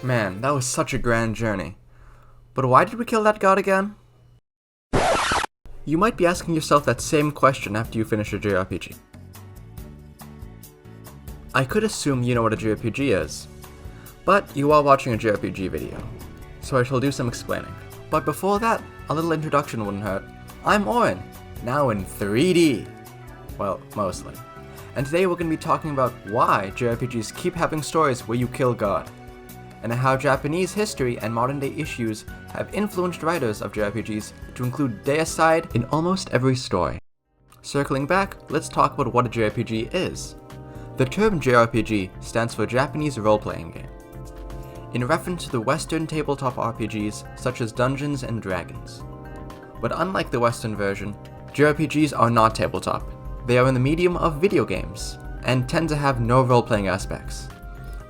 Man, that was such a grand journey. But why did we kill that god again? You might be asking yourself that same question after you finish a JRPG. I could assume you know what a JRPG is, but you are watching a JRPG video, so I shall do some explaining. But before that, a little introduction wouldn't hurt. I'm Oren, now in 3D. Well, mostly. And today we're going to be talking about why JRPGs keep having stories where you kill God, and how Japanese history and modern day issues have influenced writers of JRPGs to include deicide in almost every story. Circling back, let's talk about what a JRPG is. The term JRPG stands for Japanese Role-Playing Game, in reference to the Western tabletop RPGs such as Dungeons and Dragons. But unlike the Western version, JRPGs are not tabletop. They are in the medium of video games, and tend to have no role-playing aspects.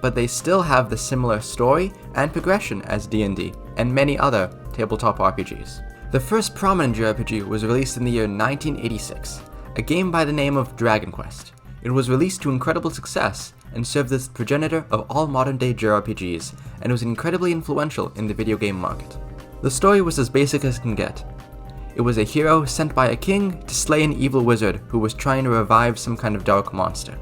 But they still have the similar story and progression as D&D and many other tabletop RPGs. The first prominent JRPG was released in the year 1986, a game by the name of Dragon Quest. It was released to incredible success and served as the progenitor of all modern-day JRPGs, and was incredibly influential in the video game market. The story was as basic as it can get. It was a hero sent by a king to slay an evil wizard who was trying to revive some kind of dark monster.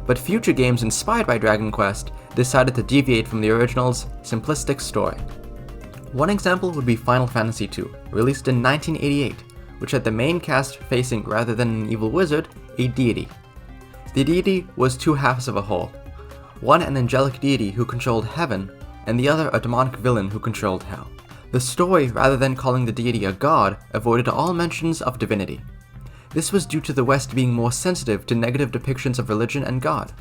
But future games inspired by Dragon Quest decided to deviate from the original's simplistic story. One example would be Final Fantasy II, released in 1988, which had the main cast facing, rather than an evil wizard, a deity. The deity was two halves of a whole, one an angelic deity who controlled heaven, and the other a demonic villain who controlled hell. The story, rather than calling the deity a god, avoided all mentions of divinity. This was due to the West being more sensitive to negative depictions of religion and God.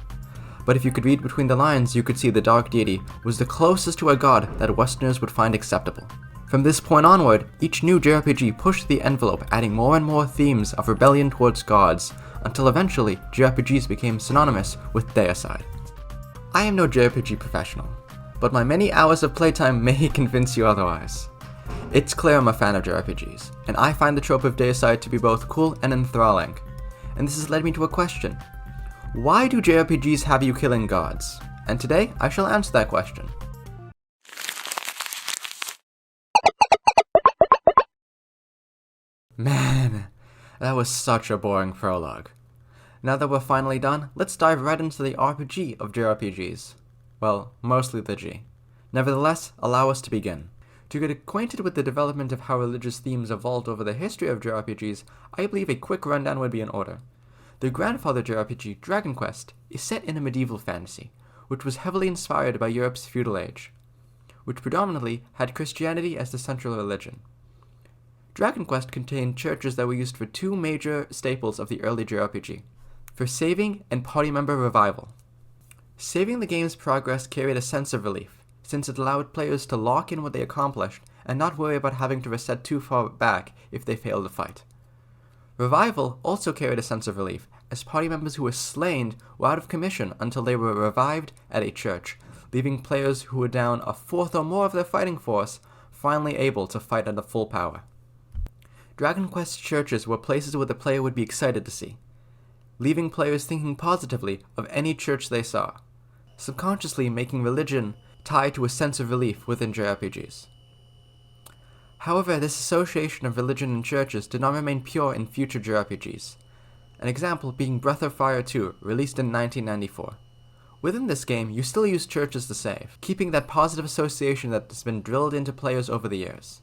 But if you could read between the lines, you could see the dark deity was the closest to a god that Westerners would find acceptable. From this point onward, each new JRPG pushed the envelope, adding more and more themes of rebellion towards gods, until eventually JRPGs became synonymous with deicide. I am no JRPG professional, but my many hours of playtime may convince you otherwise. It's clear I'm a fan of JRPGs, and I find the trope of deicide to be both cool and enthralling. And this has led me to a question. Why do JRPGs have you killing gods? And today, I shall answer that question. Man, that was such a boring prologue. Now that we're finally done, let's dive right into the RPG of JRPGs. Well, mostly the G. Nevertheless, allow us to begin. To get acquainted with the development of how religious themes evolved over the history of JRPGs, I believe a quick rundown would be in order. The grandfather JRPG, Dragon Quest, is set in a medieval fantasy, which was heavily inspired by Europe's feudal age, which predominantly had Christianity as the central religion. Dragon Quest contained churches that were used for two major staples of the early JRPG, for saving and party member revival. Saving the game's progress carried a sense of relief, since it allowed players to lock in what they accomplished and not worry about having to reset too far back if they failed to fight. Revival also carried a sense of relief, as party members who were slain were out of commission until they were revived at a church, leaving players who were down a fourth or more of their fighting force finally able to fight at full power. Dragon Quest churches were places where the player would be excited to see, leaving players thinking positively of any church they saw, subconsciously making religion tied to a sense of relief within JRPGs. However, this association of religion and churches did not remain pure in future JRPGs, an example being Breath of Fire 2, released in 1994. Within this game, you still use churches to save, keeping that positive association that has been drilled into players over the years.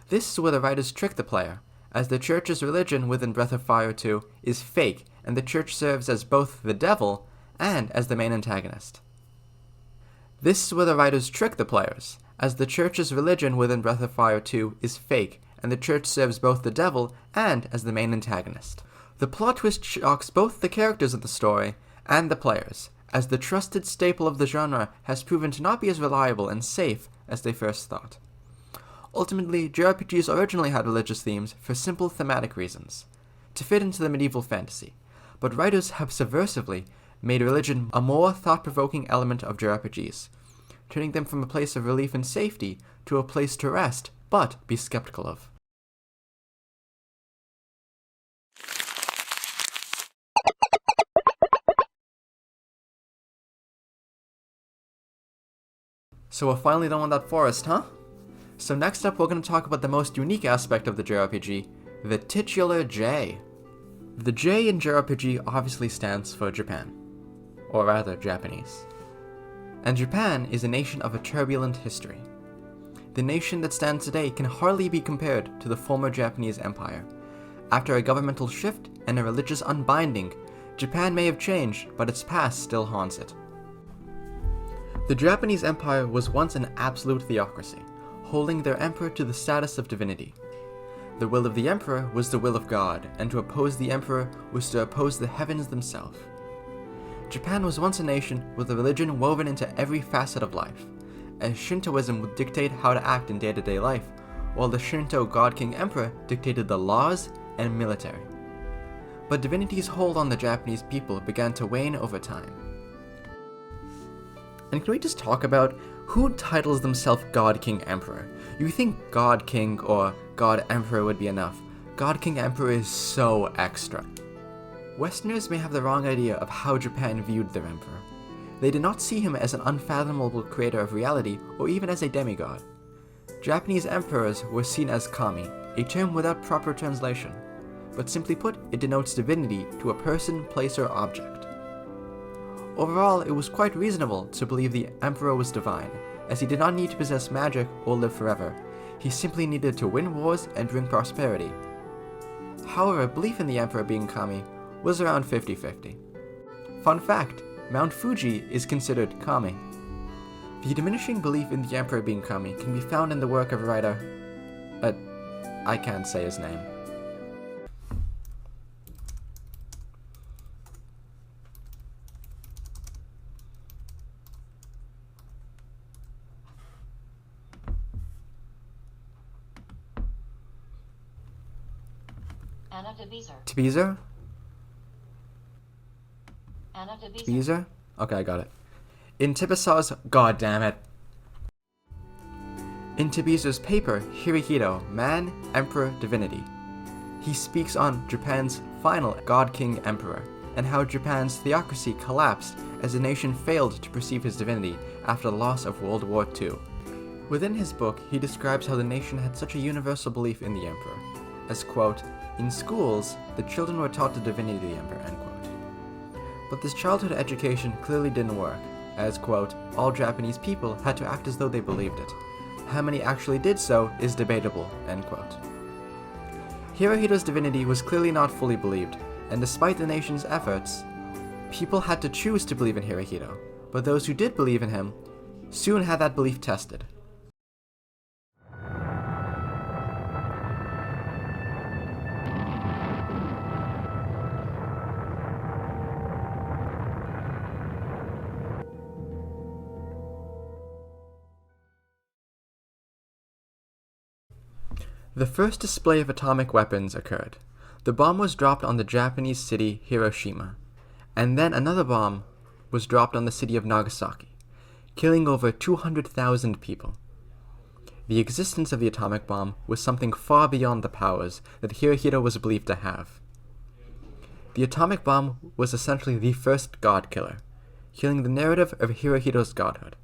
This is where the writers trick the player, as the church's religion within Breath of Fire 2 is fake, and the church serves as both the devil and as the main antagonist. This is where the writers trick the players, as the church's religion within Breath of Fire 2 is fake, and the church serves both the devil and as the main antagonist. The plot twist shocks both the characters of the story and the players, as the trusted staple of the genre has proven to not be as reliable and safe as they first thought. Ultimately, JRPGs originally had religious themes for simple thematic reasons, to fit into the medieval fantasy, but writers have subversively made religion a more thought-provoking element of JRPGs, turning them from a place of relief and safety to a place to rest, but be skeptical of. So we're finally done with that forest, huh? So next up we're going to talk about the most unique aspect of the JRPG, the titular J. The J in JRPG obviously stands for Japan, or rather Japanese. And Japan is a nation of a turbulent history. The nation that stands today can hardly be compared to the former Japanese Empire. After a governmental shift and a religious unbinding, Japan may have changed, but its past still haunts it. The Japanese Empire was once an absolute theocracy, holding their emperor to the status of divinity. The will of the emperor was the will of God, and to oppose the emperor was to oppose the heavens themselves. Japan was once a nation with a religion woven into every facet of life, as Shintoism would dictate how to act in day-to-day life, while the Shinto God King Emperor dictated the laws and military. But divinity's hold on the Japanese people began to wane over time. And can we just talk about who titles themselves God King Emperor? You think God King or God Emperor would be enough. God King Emperor is so extra. Westerners may have the wrong idea of how Japan viewed their emperor. They did not see him as an unfathomable creator of reality or even as a demigod. Japanese emperors were seen as kami, a term without proper translation, but simply put, it denotes divinity to a person, place, or object. Overall, it was quite reasonable to believe the emperor was divine, as he did not need to possess magic or live forever. He simply needed to win wars and bring prosperity. However, belief in the emperor being kami was around 50-50. Fun fact, Mount Fuji is considered kami. The diminishing belief in the emperor being kami can be found in the work of writer... I can't say his name. Tbeezer? Tbeezer? Okay, I got it. In Tibisaw's... God damn it. In Tbeezer's paper, Hirohito, Man, Emperor, Divinity, he speaks on Japan's final God King Emperor, and how Japan's theocracy collapsed as the nation failed to perceive his divinity after the loss of World War II. Within his book, he describes how the nation had such a universal belief in the emperor, as, quote, "In schools, the children were taught the divinity of the emperor," end quote. But this childhood education clearly didn't work, as, quote, "all Japanese people had to act as though they believed it. How many actually did so is debatable," end quote. Hirohito's divinity was clearly not fully believed, and despite the nation's efforts, people had to choose to believe in Hirohito, but those who did believe in him soon had that belief tested. The first display of atomic weapons occurred. The bomb was dropped on the Japanese city Hiroshima, and then another bomb was dropped on the city of Nagasaki, killing over 200,000 people. The existence of the atomic bomb was something far beyond the powers that Hirohito was believed to have. The atomic bomb was essentially the first god killer, killing the narrative of Hirohito's godhood.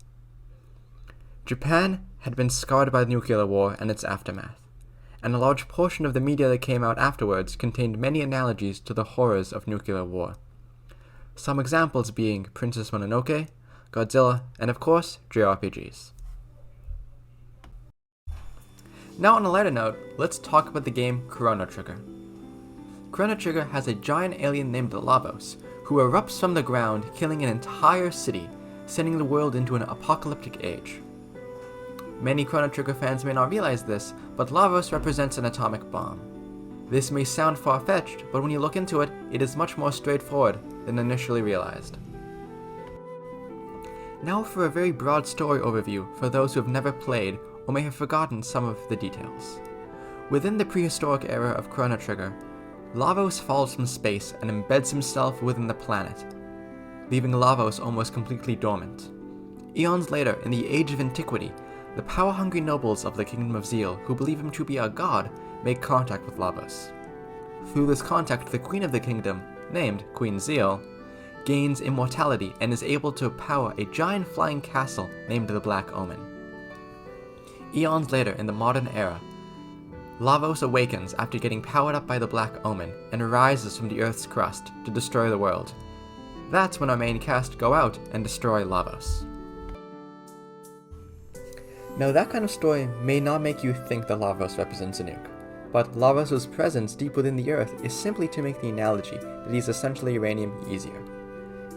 Japan had been scarred by the nuclear war and its aftermath, and a large portion of the media that came out afterwards contained many analogies to the horrors of nuclear war. Some examples being Princess Mononoke, Godzilla, and of course, Jrpgs. Now on a lighter note, let's talk about the game Chrono Trigger. Chrono Trigger has a giant alien named Lavos, who erupts from the ground, killing an entire city, sending the world into an apocalyptic age. Many Chrono Trigger fans may not realize this, but Lavos represents an atomic bomb. This may sound far-fetched, but when you look into it, it is much more straightforward than initially realized. Now for a very broad story overview for those who have never played or may have forgotten some of the details. Within the prehistoric era of Chrono Trigger, Lavos falls from space and embeds himself within the planet, leaving Lavos almost completely dormant. Eons later, in the Age of Antiquity, the power-hungry nobles of the Kingdom of Zeal, who believe him to be a god, make contact with Lavos. Through this contact, the Queen of the Kingdom, named Queen Zeal, gains immortality and is able to power a giant flying castle named the Black Omen. Eons later, in the modern era, Lavos awakens after getting powered up by the Black Omen and rises from the Earth's crust to destroy the world. That's when our main cast go out and destroy Lavos. Now that kind of story may not make you think that Lavos represents a nuke, but Lavos' presence deep within the Earth is simply to make the analogy that he's essentially uranium easier.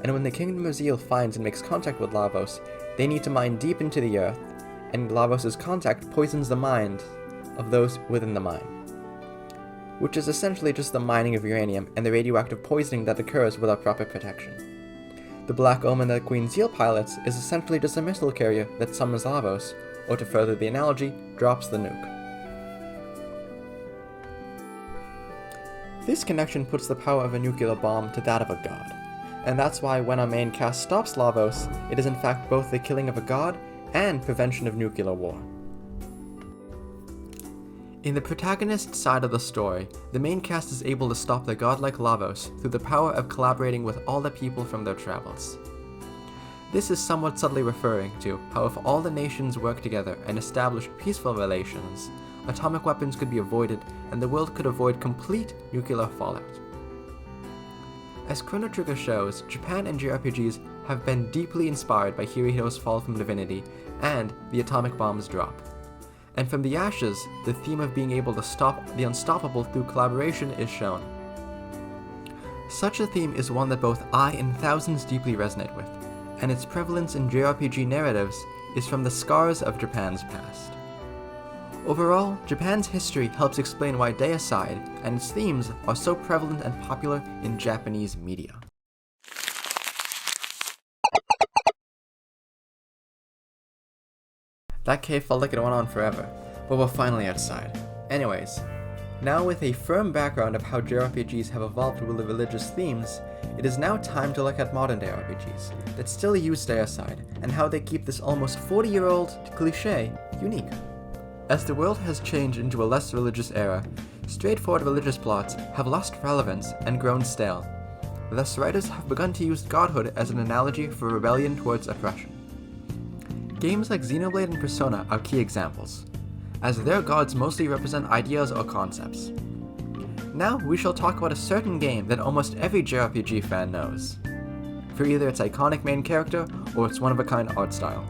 And when the Kingdom of Zeal finds and makes contact with Lavos, they need to mine deep into the Earth, and Lavos' contact poisons the mind of those within the mine, which is essentially just the mining of uranium and the radioactive poisoning that occurs without proper protection. The Black Omen that Queen Zeal pilots is essentially just a missile carrier that summons Lavos, or to further the analogy, drops the nuke. This connection puts the power of a nuclear bomb to that of a god, and that's why when our main cast stops Lavos, it is in fact both the killing of a god and prevention of nuclear war. In the protagonist side of the story, the main cast is able to stop the godlike Lavos through the power of collaborating with all the people from their travels. This is somewhat subtly referring to how if all the nations work together and establish peaceful relations, atomic weapons could be avoided and the world could avoid complete nuclear fallout. As Chrono Trigger shows, Japan and Jrpgs have been deeply inspired by Hirohito's fall from divinity and the atomic bomb's drop. And from the ashes, the theme of being able to stop the unstoppable through collaboration is shown. Such a theme is one that both I and thousands deeply resonate with, and its prevalence in JRPG narratives is from the scars of Japan's past. Overall, Japan's history helps explain why deicide and its themes are so prevalent and popular in Japanese media. That cave felt like it went on forever, but we're finally outside. Anyways, now with a firm background of how JRPGs have evolved with the religious themes, it is now time to look at modern day RPGs that still use deicide and how they keep this almost 40-year-old cliché unique. As the world has changed into a less religious era, straightforward religious plots have lost relevance and grown stale. Thus, writers have begun to use godhood as an analogy for rebellion towards oppression. Games like Xenoblade and Persona are key examples, as their gods mostly represent ideas or concepts. Now we shall talk about a certain game that almost every JRPG fan knows, for either its iconic main character or its one-of-a-kind art style.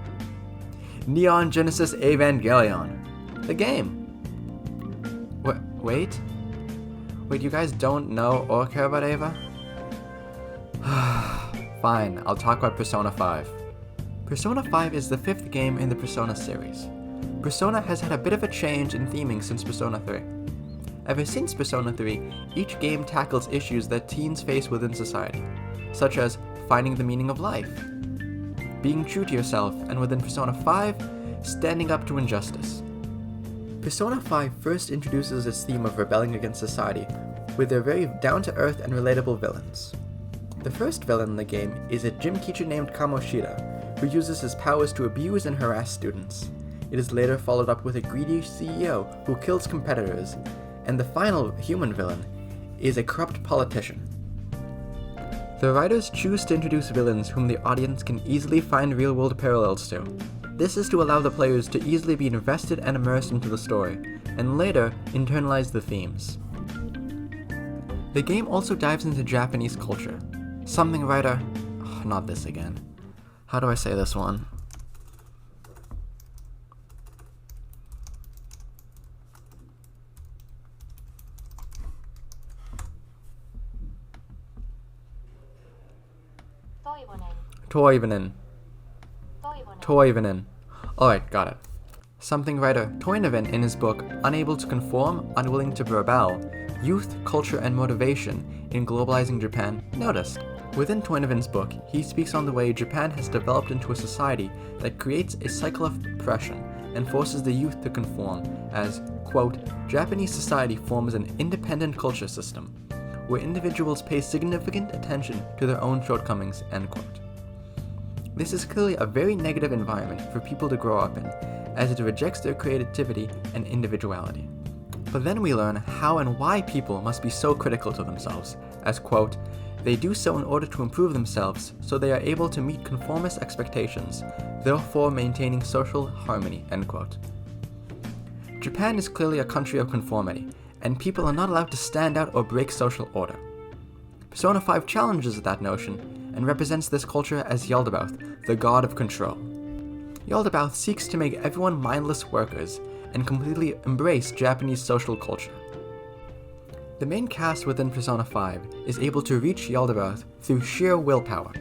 Neon Genesis Evangelion, the game! Wait, you guys don't know or care about Eva? Fine, I'll talk about Persona 5. Persona 5 is the 5th game in the Persona series. Persona has had a bit of a change in theming since Persona 3. Ever since Persona 3, each game tackles issues that teens face within society, such as finding the meaning of life, being true to yourself, and within Persona 5, standing up to injustice. Persona 5 first introduces its theme of rebelling against society with their very down-to-earth and relatable villains. The first villain in the game is a gym teacher named Kamoshida, who uses his powers to abuse and harass students. It is later followed up with a greedy CEO who kills competitors, and the final human villain is a corrupt politician. The writers choose to introduce villains whom the audience can easily find real-world parallels to. This is to allow the players to easily be invested and immersed into the story, and later internalize the themes. The game also dives into Japanese culture, something writer... not this again. How do I say this one? Toivonen. Alright, got it. Something writer Toivonen in his book Unable to Conform, Unwilling to Rebel, Youth, Culture, and Motivation in Globalizing Japan noticed. Within Toinovan's book, he speaks on the way Japan has developed into a society that creates a cycle of oppression and forces the youth to conform as, quote, Japanese society forms an independent culture system, where individuals pay significant attention to their own shortcomings, end quote. This is clearly a very negative environment for people to grow up in, as it rejects their creativity and individuality. But then we learn how and why people must be so critical to themselves, as, quote, They do so in order to improve themselves so they are able to meet conformist expectations, therefore maintaining social harmony." End quote. Japan is clearly a country of conformity, and people are not allowed to stand out or break social order. Persona 5 challenges that notion and represents this culture as Yaldabaoth, the god of control. Yaldabaoth seeks to make everyone mindless workers and completely embrace Japanese social culture. The main cast within Persona 5 is able to reach Yaldabaoth through sheer willpower,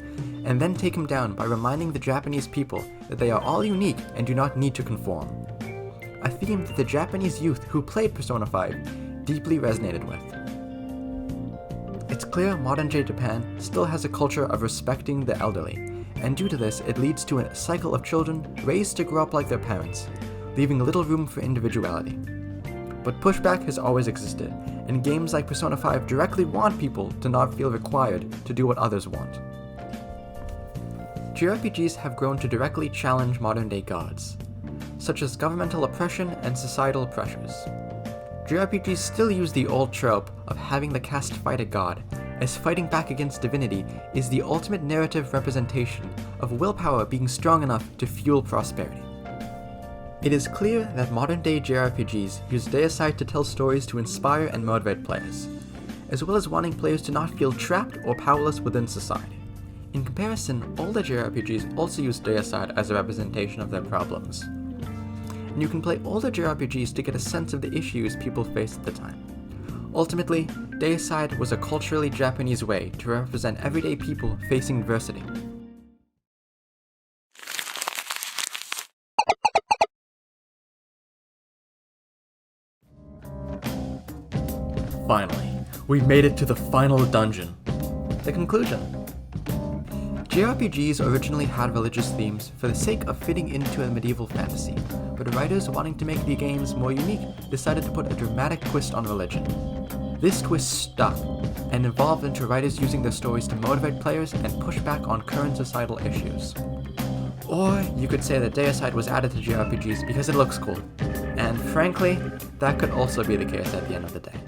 and then take him down by reminding the Japanese people that they are all unique and do not need to conform. A theme that the Japanese youth who played Persona 5 deeply resonated with. It's clear modern-day Japan still has a culture of respecting the elderly, and due to this it leads to a cycle of children raised to grow up like their parents, leaving little room for individuality. But pushback has always existed, and games like Persona 5 directly want people to not feel required to do what others want. Jrpgs have grown to directly challenge modern-day gods, such as governmental oppression and societal pressures. Jrpgs still use the old trope of having the cast fight a god, as fighting back against divinity is the ultimate narrative representation of willpower being strong enough to fuel prosperity. It is clear that modern-day JRPGs use deicide to tell stories to inspire and motivate players, as well as wanting players to not feel trapped or powerless within society. In comparison, older JRPGs also use deicide as a representation of their problems. And you can play older JRPGs to get a sense of the issues people faced at the time. Ultimately, deicide was a culturally Japanese way to represent everyday people facing adversity. Finally, we made it to the final dungeon. The conclusion. JRPGs originally had religious themes for the sake of fitting into a medieval fantasy, but writers wanting to make the games more unique decided to put a dramatic twist on religion. This twist stuck, and evolved into writers using their stories to motivate players and push back on current societal issues. Or you could say that deicide was added to JRPGs because it looks cool, and frankly, that could also be the case at the end of the day.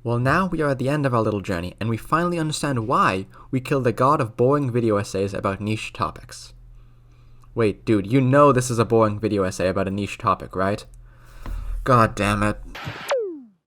Well, now we are at the end of our little journey, and we finally understand why we killed the god of boring video essays about niche topics. Wait, dude, you know this is a boring video essay about a niche topic, right? God damn it.